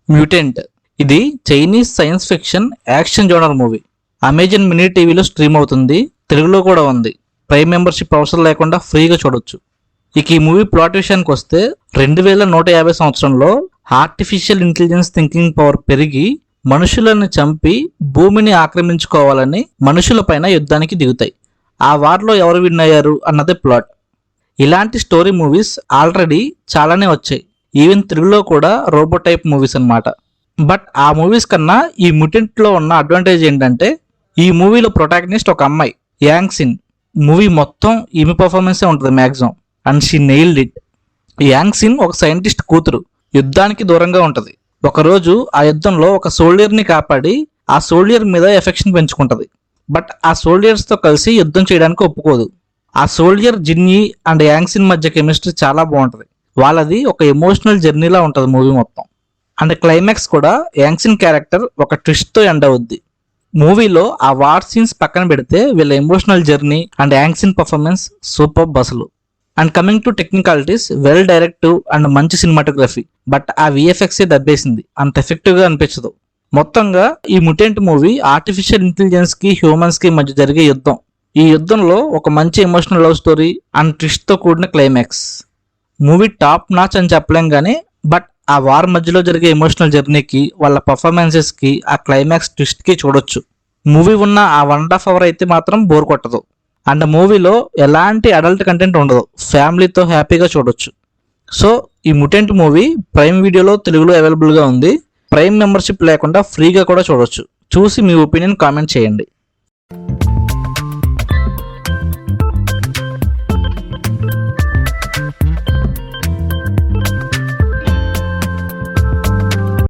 Mutant. ఇది Chinese science fiction action genre movie. Amazon mini టీవీలో stream అవుతుంది. తెలుగులో కూడా ఉంది. ప్రైమ్ మెంబర్షిప్ అవసరం లేకుండా ఫ్రీగా చూడొచ్చు. ఇక ఈ మూవీ ప్లాట్ విషయానికి వస్తే 2150 సంవత్సరంలో ఆర్టిఫిషియల్ ఇంటెలిజెన్స్ థింకింగ్ పవర్ పెరిగి మనుషులను చంపి భూమిని ఆక్రమించుకోవాలని మనుషులపైన యుద్ధానికి దిగుతాయి. ఆ వార్లో ఎవరు విన్ అయ్యారు అన్నదే ప్లాట్. ఇలాంటి స్టోరీ మూవీస్ ఆల్రెడీ చాలానే వచ్చాయి. ఈవెన్ తెలుగులో కూడా రోబో టైప్ మూవీస్ అన్నమాట. బట్ ఆ మూవీస్ కన్నా ఈ మ్యూటెంట్లో ఉన్న అడ్వాంటేజ్ ఏంటంటే ఈ మూవీలో ప్రొటాగనిస్ట్ ఒక అమ్మాయి, యాంగ్ సిన్. మూవీ మొత్తం ఈమె పర్ఫార్మెన్సే ఉంటుంది maximum, and she nailed it. Yang Sin ఒక సైంటిస్ట్ కూతురు, యుద్ధానికి దూరంగా ఉంటుంది. ఒకరోజు ఆ యుద్ధంలో ఒక సోల్డియర్ని కాపాడి ఆ సోల్డియర్ మీద ఎఫెక్షన్ పెంచుకుంటుంది. బట్ ఆ సోల్డియర్స్తో కలిసి యుద్ధం చేయడానికి ఒప్పుకోదు. ఆ సోల్డియర్ జిన్నీ అండ్ యాంగ్ సిన్ మధ్య కెమిస్ట్రీ చాలా బాగుంటుంది. వాళ్ళది ఒక ఎమోషనల్ జర్నీలా ఉంటుంది మూవీ మొత్తం. అండ్ క్లైమాక్స్ కూడా యాంగ్ సిన్ క్యారెక్టర్ ఒక ట్విస్ట్తో ఎండ్ అవుద్ది. మూవీలో ఆ వార్ సీన్స్ పక్కన పెడితే వీళ్ళ ఎమోషనల్ జర్నీ అండ్ యాంగ్ సిన్ పర్ఫార్మెన్స్ సూపర్ బస్సులు. And coming to technicalities, well directive and మంచి సినిమాటోగ్రఫీ. బట్ ఆ విఎఫ్ఎక్సే దబ్బేసింది, అంత ఎఫెక్టివ్గా అనిపించదు. మొత్తంగా ఈ మ్యూటెంట్ మూవీ ఆర్టిఫిషియల్ ఇంటెలిజెన్స్ కి హ్యూమన్స్ కి మధ్య జరిగే యుద్ధం. ఈ యుద్ధంలో ఒక మంచి ఎమోషనల్ లవ్ స్టోరీ అండ్ ట్విస్ట్తో కూడిన క్లైమాక్స్. మూవీ టాప్ నాచ్ అని చెప్పలేం కానీ, బట్ ఆ వార్ మధ్యలో జరిగే ఎమోషనల్ జర్నీకి, వాళ్ళ పర్ఫార్మెన్సెస్కి, ఆ క్లైమాక్స్ ట్విస్ట్కి చూడొచ్చు. మూవీ ఉన్న ఆ 1.5 hours అయితే మాత్రం బోర్ కొట్టదు. అండ్ మూవీలో ఎలాంటి అడల్ట్ కంటెంట్ ఉండదు, ఫ్యామిలీతో హ్యాపీగా చూడొచ్చు. సో ఈ మ్యూటెంట్ మూవీ ప్రైమ్ వీడియోలో తెలుగులో అవైలబుల్గా ఉంది. ప్రైమ్ మెంబర్షిప్ లేకుండా ఫ్రీగా కూడా చూడొచ్చు. చూసి మీ ఒపీనియన్ కామెంట్ చేయండి.